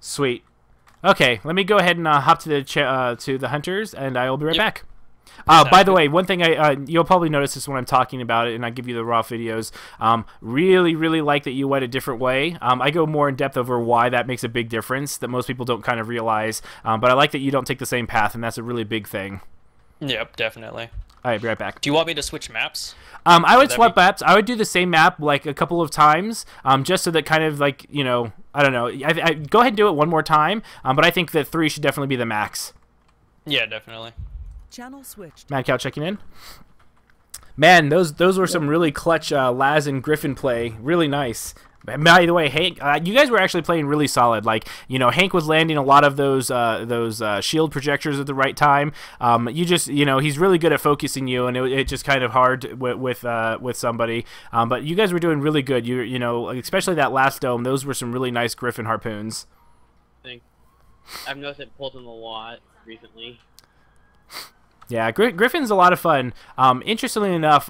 Sweet. Okay, let me go ahead and hop to the hunters, and I will be right back. By the way, one thing you'll probably notice this when I'm talking about it, and I give you the raw videos. Really like that you went a different way. I go more in depth over why that makes a big difference that most people don't kind of realize. But I like that you don't take the same path, and that's a really big thing. Yep, definitely. All right, be right back. Do you want me to switch maps? I would swap maps. I would do the same map like a couple of times, just so that kind of like, you know, I don't know. I go ahead and do it one more time, but I think that 3 should definitely be the max. Yeah, definitely. Channel switched. MaddCow checking in. Man, those were some really clutch Laz and Griffin play. Really nice. By the way, Hank, you guys were actually playing really solid. Like, you know, Hank was landing a lot of those shield projectors at the right time. You just, you know, he's really good at focusing you, and it just kind of hard with somebody. But you guys were doing really good. You know, especially that last dome. Those were some really nice Griffin harpoons. I've noticed it pulled them a lot recently. Yeah, Griffin's a lot of fun. Interestingly enough,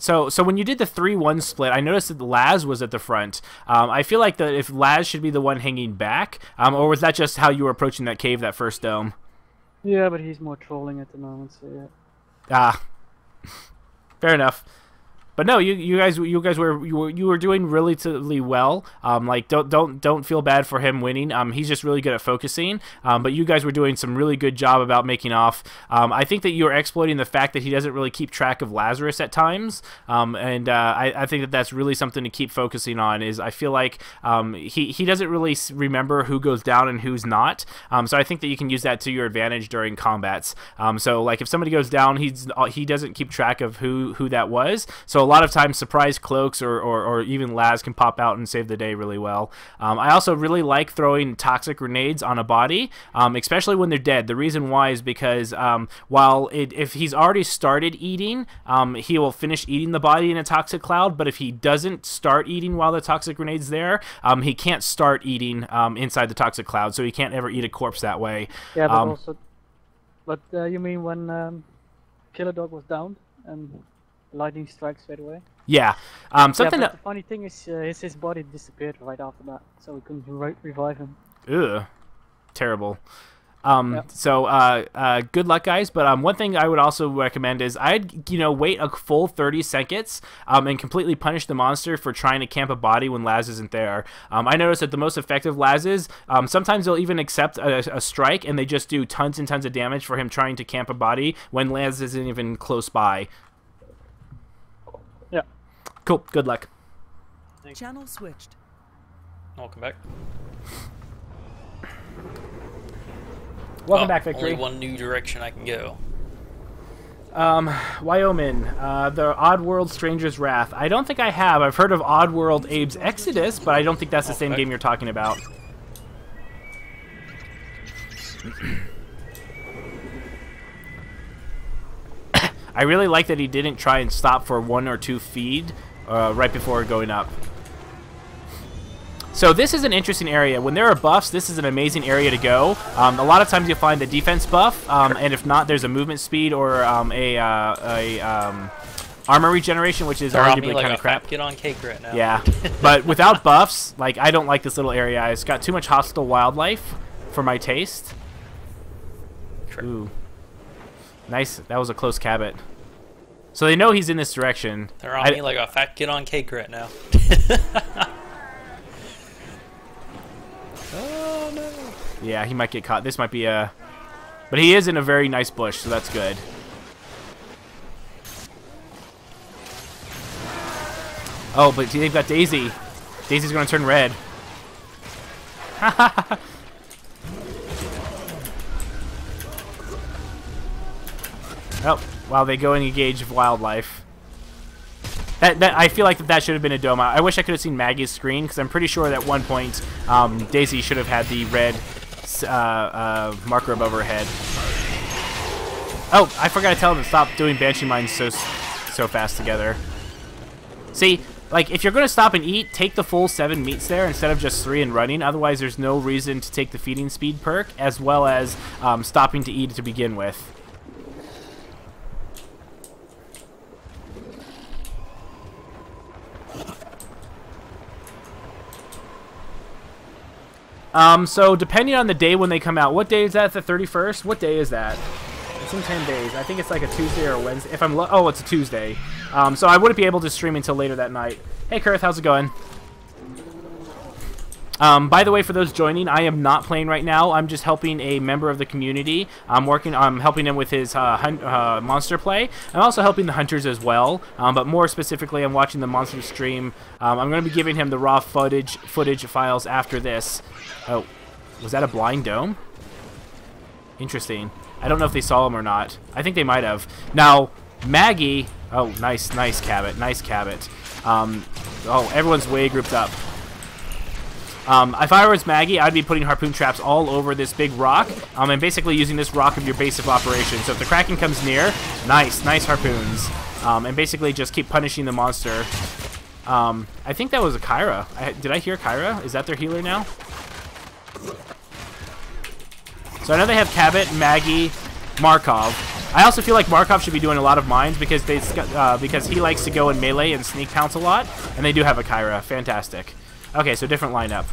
so when you did the 3-1 split, I noticed that Laz was at the front. I feel like that if Laz should be the one hanging back, or was that just how you were approaching that cave, that first dome? Yeah, but he's more trolling at the moment, so yeah. Ah, fair enough. But no, you guys were doing relatively well. Like don't feel bad for him winning. He's just really good at focusing. But you guys were doing some really good job about making off. I think that you were exploiting the fact that he doesn't really keep track of Lazarus at times. I think that that's really something to keep focusing on. Is I feel like he doesn't really remember who goes down and who's not. So I think that you can use that to your advantage during combats. So like if somebody goes down, he doesn't keep track of who that was. So a lot of times surprise cloaks or even Laz can pop out and save the day really well. I also really like throwing toxic grenades on a body, especially when they're dead. The reason why is because if he's already started eating, he will finish eating the body in a toxic cloud, but if he doesn't start eating while the toxic grenade's there, he can't start eating inside the toxic cloud, so he can't ever eat a corpse that way. Yeah, but also... But you mean when Killer Dog was down and... lightning strikes straight away. Yeah. Something. Yeah, but the funny thing is, his body disappeared right after that, so we couldn't revive him. Ugh. Terrible. Yeah. So good luck, guys. But one thing I would also recommend is I'd wait a full 30 seconds and completely punish the monster for trying to camp a body when Laz isn't there. I noticed that the most effective Lazes sometimes they'll even accept a strike and they just do tons and tons of damage for him trying to camp a body when Laz isn't even close by. Yeah. Cool. Good luck. Thanks. Channel switched. Welcome back. Welcome back, Victory. Only one new direction I can go. Wyoming. The Oddworld Stranger's Wrath. I don't think I have. I've heard of Oddworld Abe's Exodus, but I don't think that's the same game you're talking about. I really like that he didn't try and stop for 1 or 2 feed right before going up. So this is an interesting area. When there are buffs, this is an amazing area to go. A lot of times you'll find the defense buff, and if not, there's a movement speed or armor regeneration, which is arguably like kind of crap. Get on cake right now. Yeah, but without buffs, like I don't like this little area. It's got too much hostile wildlife for my taste. Ooh. Nice. That was a close cabot. So they know he's in this direction. They're on me like a fat kid on cake right now. Oh no. Yeah, he might get caught. This might be a... But he is in a very nice bush, so that's good. Oh, but they've got Daisy. Daisy's going to turn red. Oh, wow, they go and engage wildlife. I feel like that should have been a dome. I wish I could have seen Maggie's screen, because I'm pretty sure that at one point Daisy should have had the red marker above her head. Oh, I forgot to tell them to stop doing Banshee Mines so fast together. See, like, if you're going to stop and eat, take the full 7 meats there instead of just 3 and running. Otherwise, there's no reason to take the feeding speed perk, as well as stopping to eat to begin with. So depending on the day when they come out, what day is that? The 31st? What day is that? It's in 10 days. I think it's like a Tuesday or a Wednesday. If I'm oh, it's a Tuesday. So I wouldn't be able to stream until later that night. Hey, Kurth, how's it going? By the way, for those joining, I am not playing right now. I'm just helping a member of the community. I'm helping him with his monster play. I'm also helping the hunters as well. But more specifically, I'm watching the monster stream. I'm going to be giving him the raw footage files after this. Oh, was that a blind dome? Interesting. I don't know if they saw him or not. I think they might have. Now, Maggie. Oh, nice Cabot. Nice Cabot. Oh, everyone's way grouped up. If I was Maggie, I'd be putting harpoon traps all over this big rock, and basically using this rock of your base of operations. So if the Kraken comes near, nice harpoons, and basically just keep punishing the monster. I think that was a Kyra. Did I hear Kyra? Is that their healer now? So I know they have Cabot, Maggie, Markov. I also feel like Markov should be doing a lot of mines because he likes to go in melee and sneak pounce a lot, and they do have a Kyra. Fantastic. Okay, so different lineup.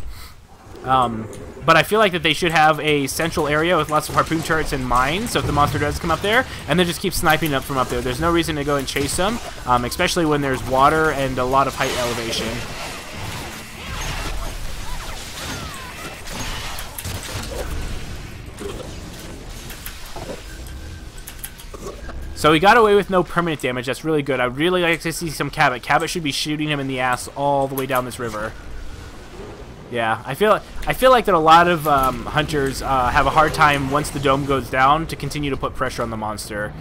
But I feel like that they should have a central area with lots of harpoon turrets and mines, so if the monster does come up there, and then just keep sniping up from up there. There's no reason to go and chase them, especially when there's water and a lot of height elevation. So he got away with no permanent damage. That's really good. I'd really like to see some Cabot. Cabot should be shooting him in the ass all the way down this river. Yeah, I feel like that a lot of hunters have a hard time once the dome goes down to continue to put pressure on the monster.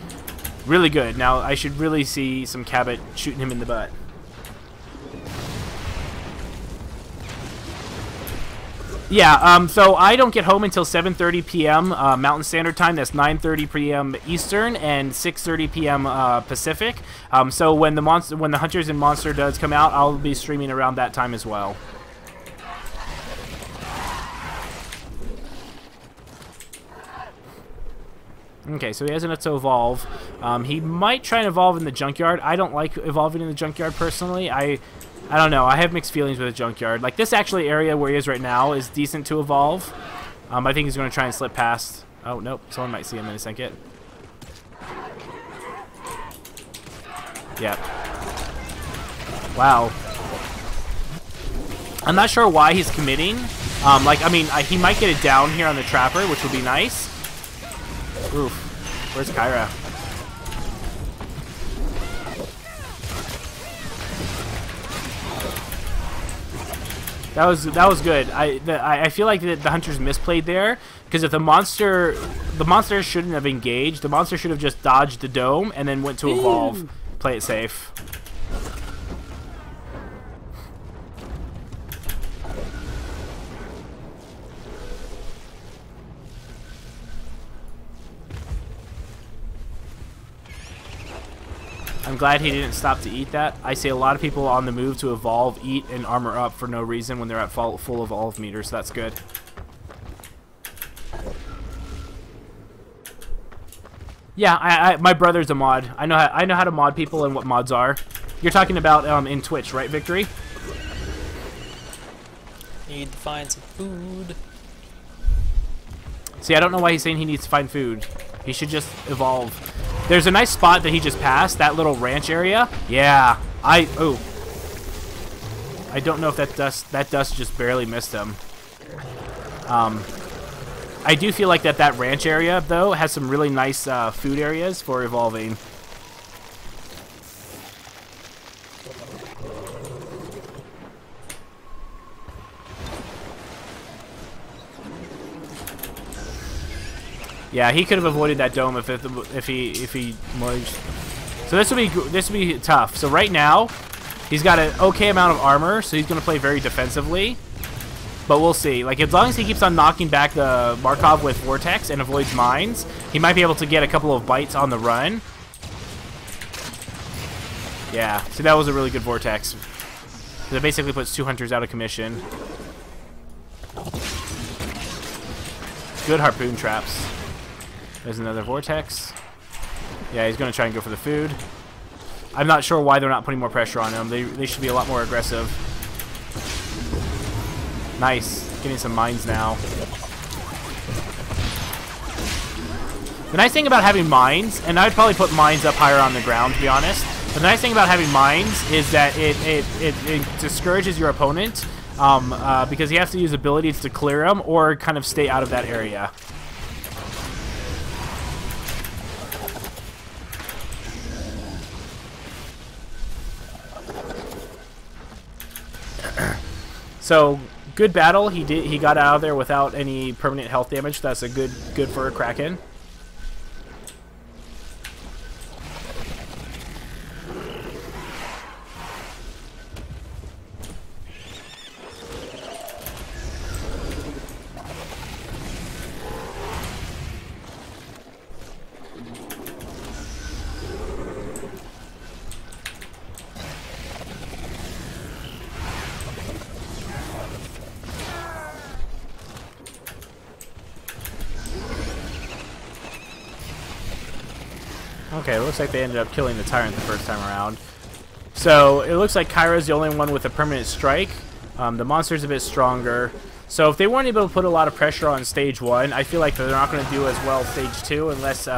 Really good. Now I should really see some Cabot shooting him in the butt. Yeah, so I don't get home until 7:30 p.m. Mountain Standard Time. That's 9:30 p.m. Eastern and 6:30 p.m. Pacific. So when the Hunters and Monster does come out, I'll be streaming around that time as well. Okay, so he has enough to evolve. He might try and evolve in the junkyard. I don't like evolving in the junkyard personally. I don't know. I have mixed feelings with the junkyard. Like, this actually area where he is right now is decent to evolve. I think he's going to try and slip past. Oh, nope. Someone might see him in a second. Yeah. Wow. I'm not sure why he's committing. I mean, he might get it down here on the Trapper, which would be nice. Oof. Where's Kyra? That was good. I feel like the hunters misplayed there, because if the monster shouldn't have engaged. The monster should have just dodged the dome and then went to evolve. Play it safe. I'm glad he didn't stop to eat that. I see a lot of people on the move to evolve, eat, and armor up for no reason when they're at full evolve meters. So that's good. Yeah, my brother's a mod. I know how to mod people and what mods are. You're talking about in Twitch, right, Victory? Need to find some food. See, I don't know why he's saying he needs to find food. He should just evolve. There's a nice spot that he just passed, that little ranch area. Yeah, I don't know if that dust just barely missed him. I do feel like that ranch area, though, has some really nice food areas for evolving. Yeah, he could have avoided that dome if he merged. So this would be tough. So right now, he's got an okay amount of armor, so he's going to play very defensively. But we'll see. Like, as long as he keeps on knocking back the Markov with Vortex and avoids mines, he might be able to get a couple of bites on the run. Yeah, so that was a really good Vortex. That basically puts 2 hunters out of commission. Good harpoon traps. There's another Vortex. Yeah, he's going to try and go for the food. I'm not sure why they're not putting more pressure on him. They should be a lot more aggressive. Nice. getting some mines now. The nice thing about having mines, and I'd probably put mines up higher on the ground, to be honest. But the nice thing about having mines is that it discourages your opponent because he has to use abilities to clear them or kind of stay out of that area. So good battle. He got out of there without any permanent health damage. That's a good for a Kraken. Okay, it looks like they ended up killing the Tyrant the first time around. So it looks like Kyra's the only one with a permanent strike. The monster's a bit stronger. So if they weren't able to put a lot of pressure on stage 1, I feel like they're not going to do as well stage 2 unless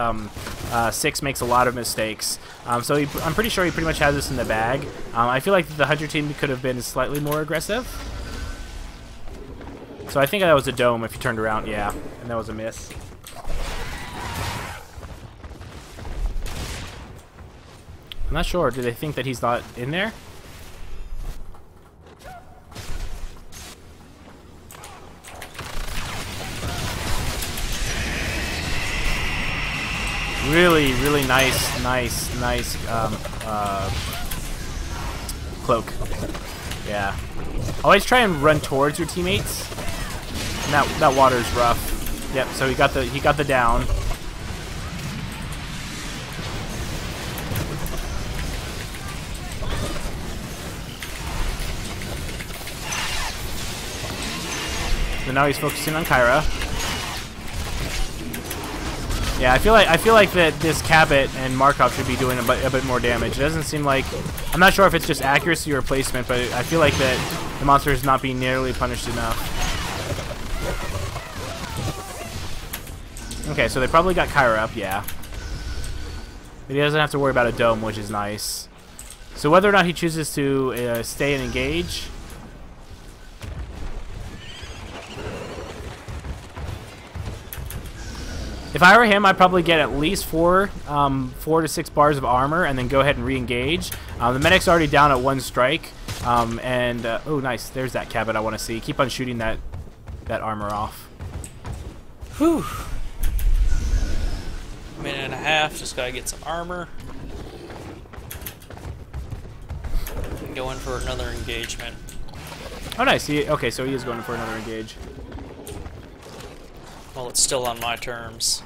6 makes a lot of mistakes. So I'm pretty sure he pretty much has this in the bag. I feel like the Hunter team could have been slightly more aggressive. So I think that was a dome if you turned around, yeah. And that was a miss. I'm not sure. Do they think that he's not in there? Really, really nice cloak. Yeah. Always try and run towards your teammates. And that water's rough. Yep. So he got the down. So now he's focusing on Kyra. Yeah, I feel like that this Cabot and Markov should be doing a bit more damage. It doesn't seem like, I'm not sure if it's just accuracy or placement, but I feel like that the monster is not being nearly punished enough. Okay, so they probably got Kyra up, yeah. But he doesn't have to worry about a dome, which is nice. So whether or not he chooses to stay and engage. If I were him, I'd probably get at least 4 to 6 bars of armor and then go ahead and re-engage. The medic's already down at 1 strike. Oh, nice. There's that Cabot I want to see. Keep on shooting that armor off. Whew. Minute and a half. Just gotta get some armor. And go in for another engagement. Oh, nice. Okay, so he is going for another engage. Well, it's still on my terms.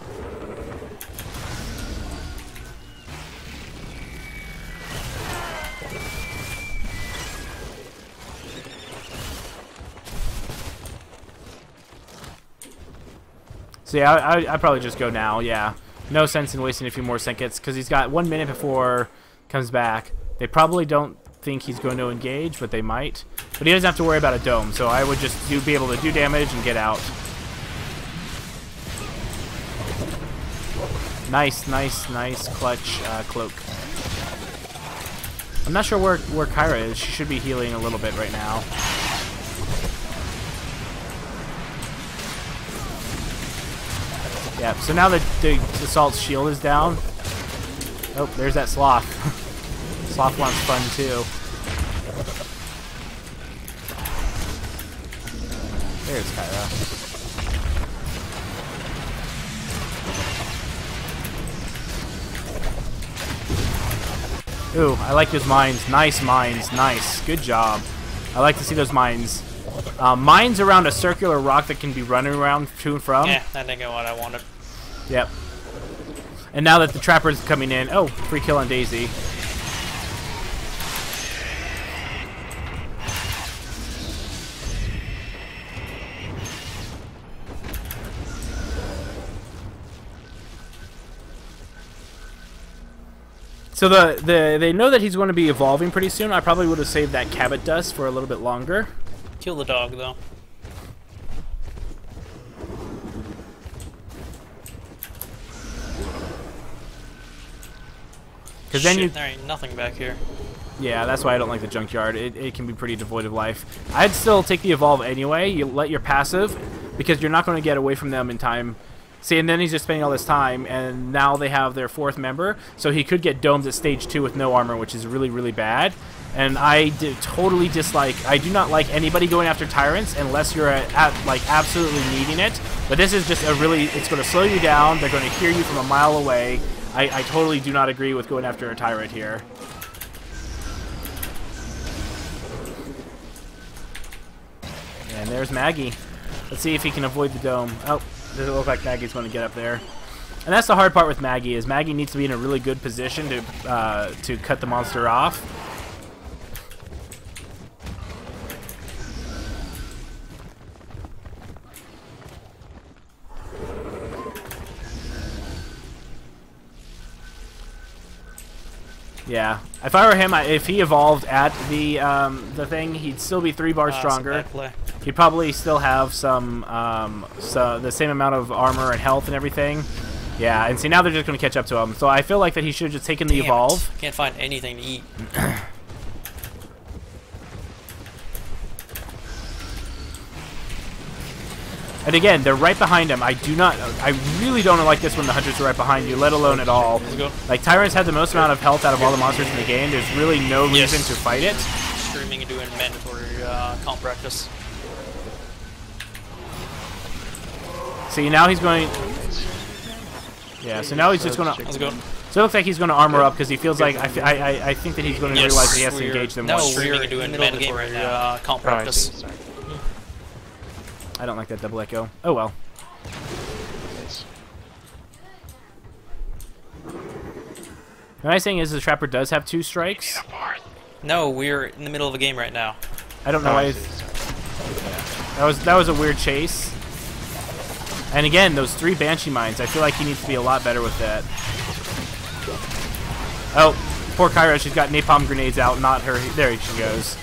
So yeah, I'd probably just go now, yeah. No sense in wasting a few more seconds, because he's got 1 minute before he comes back. They probably don't think he's going to engage, but they might. But he doesn't have to worry about a dome, so I would just be able to do damage and get out. Nice clutch cloak. I'm not sure where Kyra is. She should be healing a little bit right now. Yeah, so now the assault's shield is down. Oh, there's that sloth. Sloth wants fun too. There's Kyra. Ooh, I like those mines. Nice mines. Nice. Good job. I like to see those mines. Mines around a circular rock that can be running around to and from. Yeah, that ain't what I wanted. Yep. And now that the trapper's coming in. Oh, free kill on Daisy. So they know that he's going to be evolving pretty soon. I probably would have saved that Cabot dust for a little bit longer. Kill the dog, though. Because then There ain't nothing back here. Yeah, that's why I don't like the junkyard. It can be pretty devoid of life. I'd still take the evolve anyway. You let your passive, because you're not going to get away from them in time. See, and then he's just spending all this time, and now they have their 4th member, so he could get domed at stage 2 with no armor, which is really, really bad. And I totally dislike, I do not like anybody going after tyrants unless you're like absolutely needing it. But this is just a really, it's going to slow you down. They're going to hear you from a mile away. I totally do not agree with going after a tyrant here. And there's Maggie. Let's see if he can avoid the dome. Oh, doesn't look like Maggie's going to get up there. And that's the hard part with Maggie, is Maggie needs to be in a really good position to cut the monster off. Yeah, if I were him, if he evolved at the thing, he'd still be 3 bars stronger. He'd probably still have some the same amount of armor and health and everything. Yeah, and see, now they're just going to catch up to him. So I feel like that he should have just taken the evolve. Can't find anything to eat. And again, they're right behind him. I really don't like this when the hunters are right behind you, let alone at all. Let's go. Like, tyrants have the most amount of health out of all the monsters in the game. There's really no reason to fight it. Streaming and doing mandatory comp practice. See, now he's going... Yeah, so now he's just going to... Let's go. So it looks like he's going to armor up because he feels like... I think that he's going to realize that he has to engage them once. Streaming and doing mandatory comp practice. I don't like that double echo. Oh well. The nice thing is the trapper does have 2 strikes. No, we're in the middle of a game right now. I don't know why. That was a weird chase. And again, those 3 banshee mines. I feel like he needs to be a lot better with that. Oh, poor Kyra. She's got napalm grenades out. Not her. There she goes.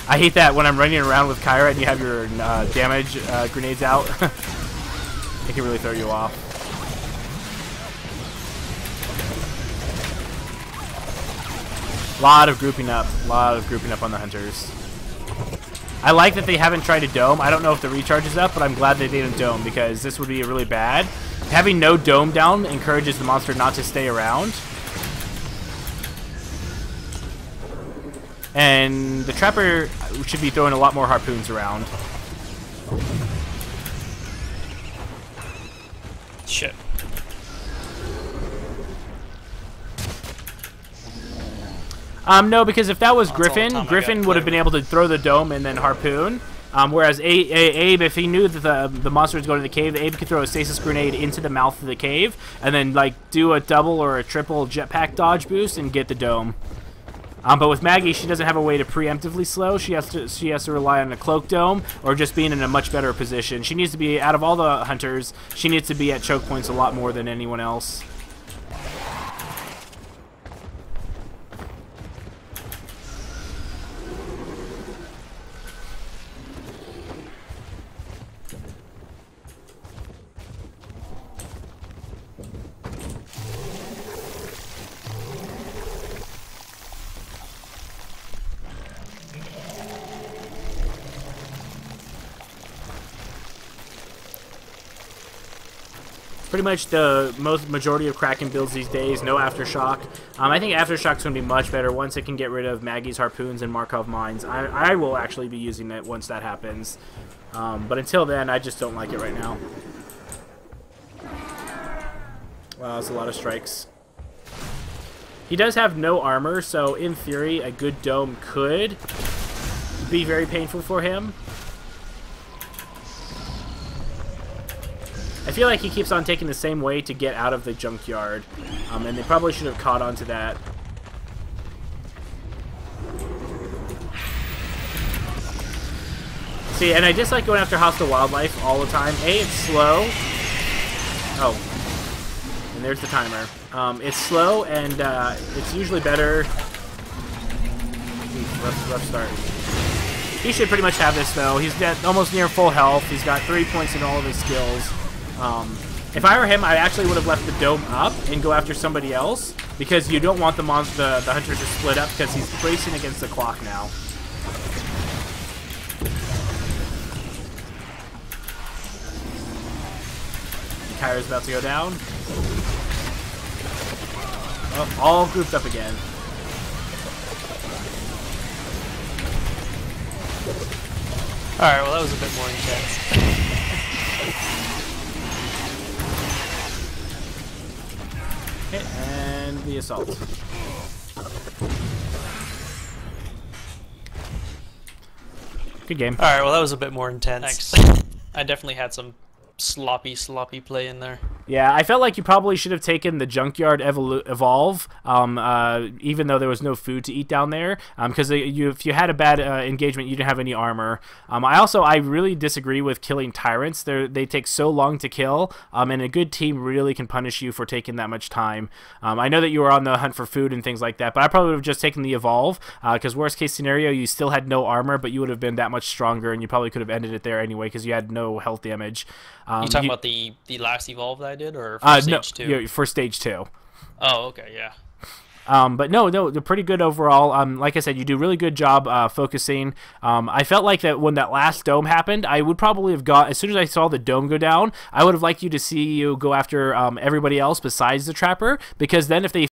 I hate that when I'm running around with Kyra and you have your damage grenades out. It can really throw you off. Lot of grouping up on the hunters. I like that they haven't tried to dome. I don't know if the recharge is up, but I'm glad they didn't dome because this would be really bad. Having no dome down encourages the monster not to stay around. And the trapper should be throwing a lot more harpoons around. Shit. No, because if that was Griffin, Griffin would have been able to throw the dome and then harpoon. Whereas Abe, if he knew that the monster was going to the cave, Abe could throw a stasis grenade into the mouth of the cave and then like do a double or a triple jetpack dodge boost and get the dome. But with Maggie, she doesn't have a way to preemptively slow. She has to rely on a cloak dome or just being in a much better position. She needs to be, out of all the hunters, she needs to be at choke points a lot more than anyone else. Pretty much the majority of Kraken builds these days, no Aftershock. I think Aftershock's going to be much better once it can get rid of Maggie's harpoons and Markov mines. I will actually be using it once that happens. But until then, I just don't like it right now. Wow, that's a lot of strikes. He does have no armor, so in theory, a good dome could be very painful for him. I feel like he keeps on taking the same way to get out of the junkyard, and they probably should have caught on to that. See, and I dislike going after hostile wildlife all the time. A, it's slow. Oh, and there's the timer. It's slow, and it's usually better. Rough start. He should pretty much have this, though. He's almost near full health. He's got 3 points in all of his skills. If I were him, I actually would have left the dome up and go after somebody else. because you don't want the hunter to split up because he's racing against the clock now. Kyra's about to go down. Oh, all grouped up again. Alright, well that was a bit more intense. Okay, and the assault. Good game. Alright, well that was a bit more intense. Thanks. I definitely had some sloppy play in there. Yeah, I felt like you probably should have taken the Junkyard Evolve, even though there was no food to eat down there, because if you had a bad engagement, you didn't have any armor. I really disagree with killing Tyrants. They take so long to kill, and a good team really can punish you for taking that much time. I know that you were on the hunt for food and things like that, but I probably would have just taken the Evolve, because worst case scenario, you still had no armor, but you would have been that much stronger, and you probably could have ended it there anyway, because you had no health damage. You talking about the last Evolve that I did, or for stage 2? Yeah, for stage 2. Oh, okay, yeah. But no, they're pretty good overall. Like I said, you do a really good job focusing. I felt like that when that last dome happened, I would probably have got, as soon as I saw the dome go down, I would have liked you to see you go after everybody else besides the Trapper, because then if they